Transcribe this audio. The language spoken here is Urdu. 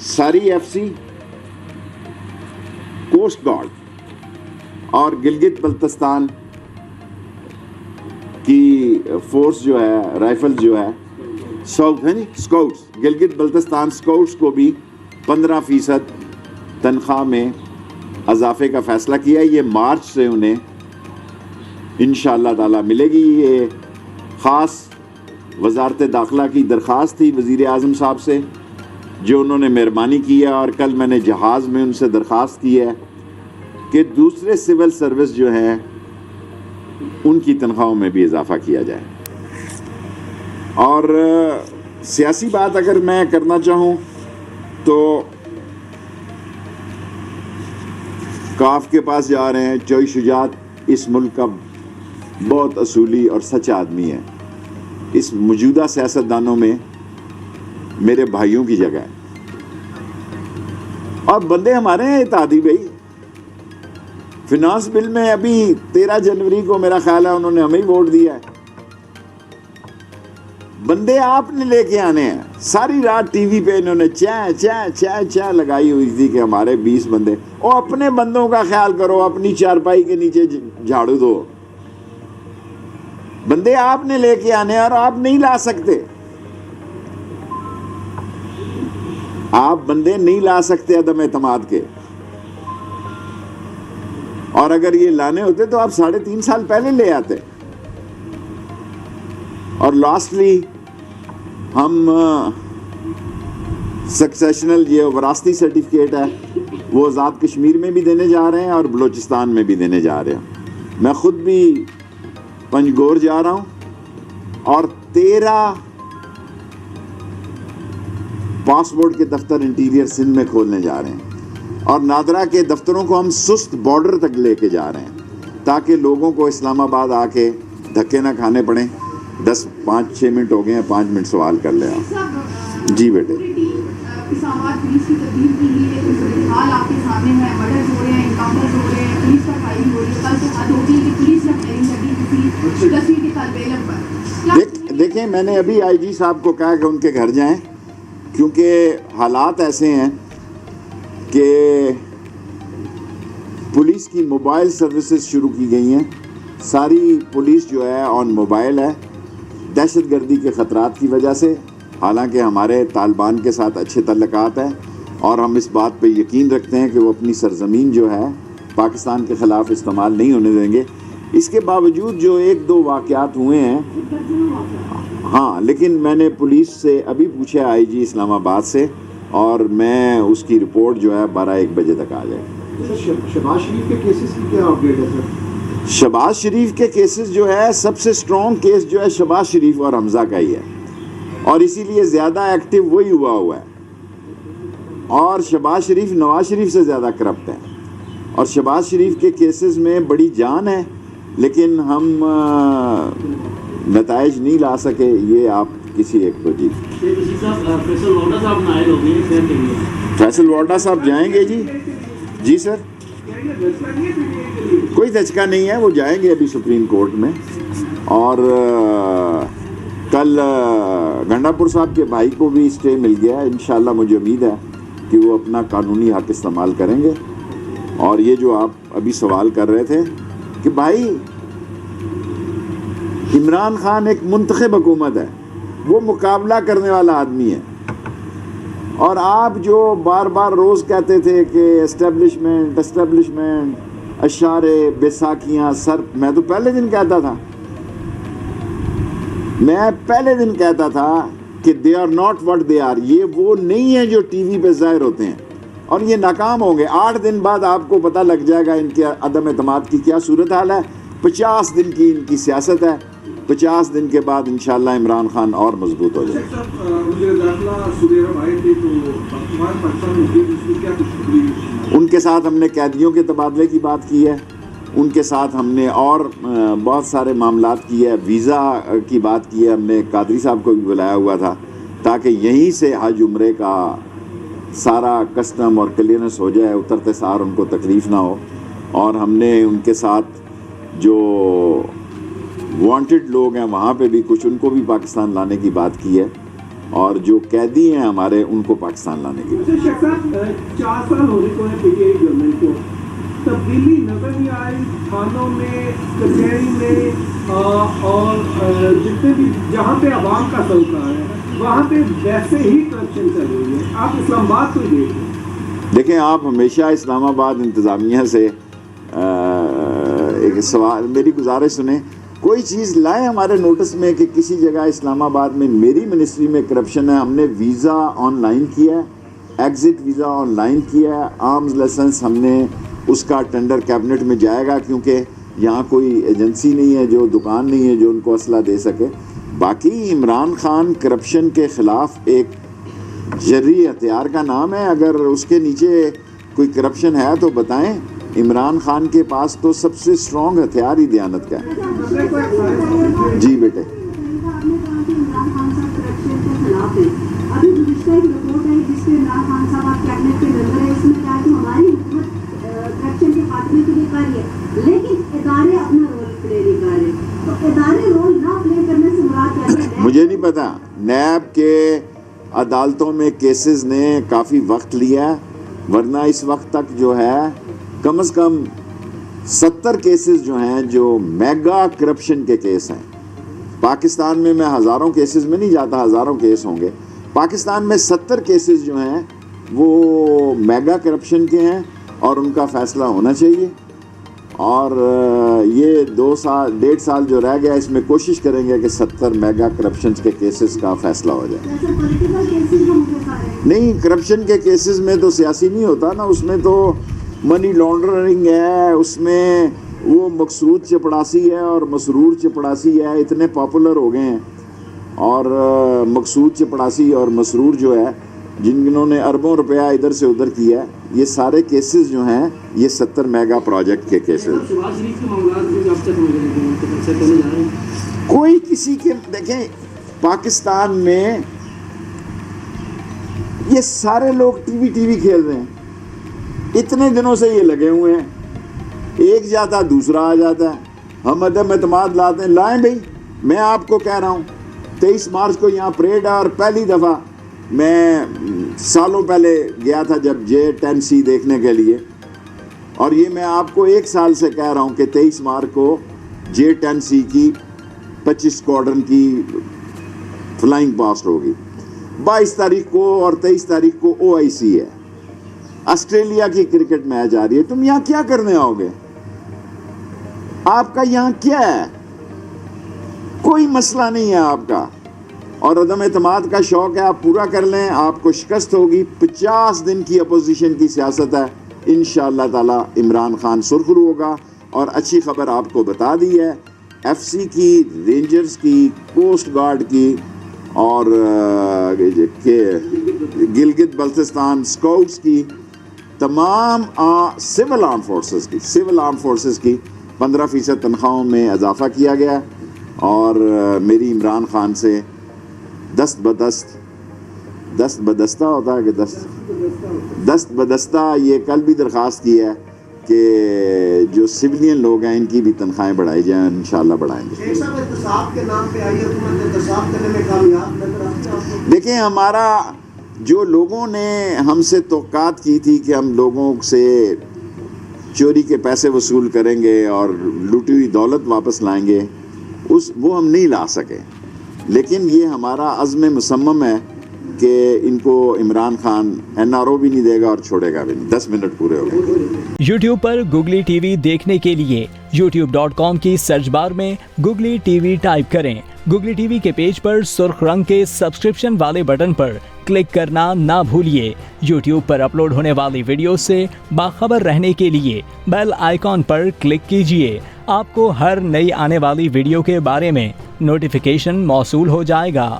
ساری ایف سی، کوسٹ گارڈ اور گلگت بلتستان کی فورس جو ہے، رائفل جو ہے، ساؤتھ ہے اسکاؤٹس، گلگت بلتستان اسکاؤٹس کو بھی 15% تنخواہ میں اضافے کا فیصلہ کیا. یہ مارچ سے انہیں انشاءاللہ تعالی ملے گی. یہ خاص وزارت داخلہ کی درخواست تھی وزیر اعظم صاحب سے، جو انہوں نے مہربانی کی ہے، اور کل میں نے جہاز میں ان سے درخواست کی ہے کہ دوسرے سول سروس جو ہیں ان کی تنخواہوں میں بھی اضافہ کیا جائے. اور سیاسی بات اگر میں کرنا چاہوں تو کاف کے پاس جا رہے ہیں. چوئی شجاعت اس ملک کا بہت اصولی اور سچا آدمی ہے. اس موجودہ سیاستدانوں میں میرے بھائیوں کی جگہ ہے، اور بندے ہمارے ہیں اتحادی بھائی. فنانس بل میں ابھی 13 جنوری کو میرا خیال ہے انہوں نے ہمیں ہی ووٹ دیا ہے. بندے آپ نے لے کے آنے ہیں. ساری رات ٹی وی پہ انہوں نے چاہ لگائی ہوئی تھی کہ ہمارے 20 بندے. اور اپنے بندوں کا خیال کرو، اپنی چارپائی کے نیچے جھاڑو دو. بندے آپ نے لے کے آنے اور آپ نہیں لا سکتے. آپ بندے نہیں لا سکتے عدم اعتماد کے. اور اگر یہ لانے ہوتے تو آپ 3.5 سال پہلے لے آتے. اور لاسٹلی ہم سکسیشنل یہ وراثتی سرٹیفکیٹ ہے وہ آزاد کشمیر میں بھی دینے جا رہے ہیں اور بلوچستان میں بھی دینے جا رہے ہیں. میں خود بھی پنجگور جا رہا ہوں اور 13 پاسپورٹ کے دفتر انٹیریئر سندھ میں کھولنے جا رہے ہیں. اور نادرا کے دفتروں کو ہم سست بارڈر تک لے کے جا رہے ہیں تاکہ لوگوں کو اسلام آباد آ کے دھکے نہ کھانے پڑیں. 5-6 منٹ ہو گئے ہیں، 5 منٹ سوال کر لیں آپ. جی بیٹے. دیکھیں میں نے ابھی آئی جی صاحب کو کہا کہ ان کے گھر جائیں، کیونکہ حالات ایسے ہیں کہ پولیس کی موبائل سروسز شروع کی گئی ہیں. ساری پولیس جو ہے آن موبائل ہے دہشت گردی کے خطرات کی وجہ سے. حالانکہ ہمارے طالبان کے ساتھ اچھے تعلقات ہیں اور ہم اس بات پہ یقین رکھتے ہیں کہ وہ اپنی سرزمین جو ہے پاکستان کے خلاف استعمال نہیں ہونے دیں گے. اس کے باوجود جو 1-2 واقعات ہوئے ہیں، ہاں، لیکن میں نے پولیس سے ابھی پوچھا آئی جی اسلام آباد سے، اور میں اس کی رپورٹ جو ہے 12-1 بجے تک آ جائے. شہباز شریف کے کیسز کی کیا اپڈیٹ ہے سر؟ شہباز شریف کے کیسز جو ہے سب سے سٹرونگ کیس جو ہے شہباز شریف اور حمزہ کا ہی ہے، اور اسی لیے زیادہ ایکٹیو وہی ہوا ہے. اور شہباز شریف نواز شریف سے زیادہ کرپٹ ہے، اور شہباز شریف کے کیسز میں بڑی جان ہے، لیکن ہم نتائج نہیں لا سکے. یہ آپ کسی ایک کو جی فیصل وارڈا صاحب جائیں گے. جی سر، کوئی دھچکا نہیں ہے، وہ جائیں گے ابھی سپریم کورٹ میں. اور کل گنڈا پور صاحب کے بھائی کو بھی اسٹے مل گیا ہے. انشاءاللہ مجھے امید ہے کہ وہ اپنا قانونی حق استعمال کریں گے. اور یہ جو آپ ابھی سوال کر رہے تھے کہ بھائی عمران خان ایک منتخب حکومت ہے، وہ مقابلہ کرنے والا آدمی ہے. اور آپ جو بار بار روز کہتے تھے کہ اسٹیبلشمنٹ اشارے بیساکھیاں سر، میں تو پہلے دن کہتا تھا کہ they are not what they are. یہ وہ نہیں ہیں جو ٹی وی پہ ظاہر ہوتے ہیں، اور یہ ناکام ہوں گے. 8 دن بعد آپ کو پتہ لگ جائے گا ان کے عدم اعتماد کی کیا صورتحال ہے. 50 دن کی ان کی سیاست ہے. 50 دن کے بعد انشاءاللہ عمران خان اور مضبوط ہو جائے. ان کے ساتھ ہم نے قیدیوں کے تبادلے کی بات کی ہے، ان کے ساتھ ہم نے اور بہت سارے معاملات کی ہے. ویزا کی بات کی ہے، ہم نے قادری صاحب کو بھی بلایا ہوا تھا تاکہ یہیں سے حج عمرے کا سارا کسٹم اور کلیئرنس ہو جائے، اترتے سار ان کو تکلیف نہ ہو. اور ہم نے ان کے ساتھ جو وانٹڈ لوگ ہیں وہاں پہ بھی کچھ ان کو بھی پاکستان لانے کی بات کی ہے. اور جو قیدی ہیں ہمارے ان کو پاکستان لانے کے لیے. شیخ صاحب 4 سال ہونے کو ہے پی ٹی آئی گورنمنٹ کو, تبدیلی نظر نہیں آئی تھانوں میں, کچہری میں, اور جتنے بھی جہاں پہ عوام کا سلطہ ہے وہاں پہ ویسے ہی کرپشن چل رہی ہے. آپ اسلام آباد کو ہی دیکھیں, آپ ہمیشہ اسلام آباد انتظامیہ سے ایک سوال, میری گزارش سنیں, کوئی چیز لائیں ہمارے نوٹس میں کہ کسی جگہ اسلام آباد میں میری منسٹری میں کرپشن ہے. ہم نے ویزا آن لائن کیا ہے, ایگزٹ ویزا آن لائن کیا ہے, آرمز لائسنس ہم نے اس کا ٹینڈر کیبنٹ میں جائے گا, کیونکہ یہاں کوئی ایجنسی نہیں ہے, جو دکان نہیں ہے جو ان کو اسلحہ دے سکے. باقی عمران خان کرپشن کے خلاف ایک جری ہتھیار کا نام ہے. اگر اس کے نیچے کوئی کرپشن ہے تو بتائیں. عمران خان کے پاس تو سب سے اسٹرانگ ہتھیار ہی دیانت کا ہے. جی بیٹے, مجھے نہیں پتا, نیب کے عدالتوں میں کیسز نے کافی وقت لیا ہے, ورنہ اس وقت تک جو ہے کم از کم 70 کیسز جو ہیں جو میگا کرپشن کے کیس ہیں. پاکستان میں ہزاروں کیسز میں نہیں جاتا, ہزاروں کیس ہوں گے. پاکستان میں 70 کیسز جو ہیں وہ میگا کرپشن کے ہیں اور ان کا فیصلہ ہونا چاہیے. اور یہ 1.5 سال جو رہ گیا اس میں کوشش کریں گے کہ 70 میگا کرپشن کے کیسز کا فیصلہ ہو جائے. نہیں, کرپشن کے کیسز میں تو سیاسی نہیں ہوتا نا, اس میں تو منی لانڈرنگ ہے, اس میں وہ مقصود چپڑاسی ہے اور مسرور چپڑاسی ہے, اتنے پاپولر ہو گئے ہیں. اور مقصود چپڑاسی اور مسرور جو ہے, جنہوں نے اربوں روپیہ ادھر سے ادھر کیا ہے, یہ سارے کیسز جو ہیں یہ 70 میگا پروجیکٹ کے کیسز. کوئی کسی کے, دیکھیں پاکستان میں یہ سارے لوگ ٹی وی کھیل رہے ہیں, اتنے دنوں سے یہ لگے ہوئے ہیں, ایک جاتا دوسرا آ جاتا ہے. ہم عدم اعتماد لاتے ہیں, لائیں بھائی. میں آپ کو کہہ رہا ہوں 23 مارچ کو یہاں پریڈ ہے, اور پہلی دفعہ میں سالوں پہلے گیا تھا جب J10C دیکھنے کے لیے, اور یہ میں آپ کو 1 سال سے کہہ رہا ہوں کہ 23 مارچ کو J10C کی 25 اسکواڈرن کی فلائنگ پاسٹ ہوگی. 22 تاریخ کو اور 23 تاریخ کو OIC ہے, آسٹریلیا کی کرکٹ میچ آ رہی ہے. تم یہاں کیا کرنے آؤ گے؟ آپ کا یہاں کیا ہے؟ کوئی مسئلہ نہیں ہے آپ کا, اور عدم اعتماد کا شوق ہے, آپ پورا کر لیں, آپ کو شکست ہوگی. 50 دن کی اپوزیشن کی سیاست ہے, انشاءاللہ تعالی عمران خان سرخرو ہوگا. اور اچھی خبر آپ کو بتا دی ہے, FC کی, رینجرز کی, کوسٹ گارڈ کی, اور گلگت بلتستان اسکاؤٹس کی, تمام سول آرم فورسز کی 15% تنخواہوں میں اضافہ کیا گیا. اور میری عمران خان سے دست بدستہ ہوتا ہے کہ دست بدستہ یہ کل بھی درخواست کی ہے کہ جو سویلین لوگ ہیں ان کی بھی تنخواہیں بڑھائی جائیں, انشاءاللہ بڑھائیں گے. دیکھیں, ہمارا جو لوگوں نے ہم سے توقعات کی تھی کہ ہم لوگوں سے چوری کے پیسے وصول کریں گے اور لوٹی ہوئی دولت واپس لائیں گے, وہ ہم نہیں لا سکے. لیکن یہ ہمارا عزم مصمم ہے کہ ان کو عمران خان NRO بھی نہیں دے گا اور چھوڑے گا بھی نہیں. 10 منٹ پورے ہو گئے. یوٹیوب پر گوگلی ٹی وی دیکھنے کے لیے youtube.com کی سرچ بار میں گوگلی ٹی وی ٹائپ کریں. گوگلی ٹی وی کے پیج پر سرخ رنگ کے سبسکرپشن والے بٹن پر کلک کرنا نہ بھولیے. یوٹیوب پر اپلوڈ ہونے والی ویڈیو سے باخبر رہنے کے لیے بیل آئیکن پر کلک کیجیے. آپ کو ہر نئی آنے والی ویڈیو کے بارے میں نوٹیفیکیشن موصول ہو جائے گا.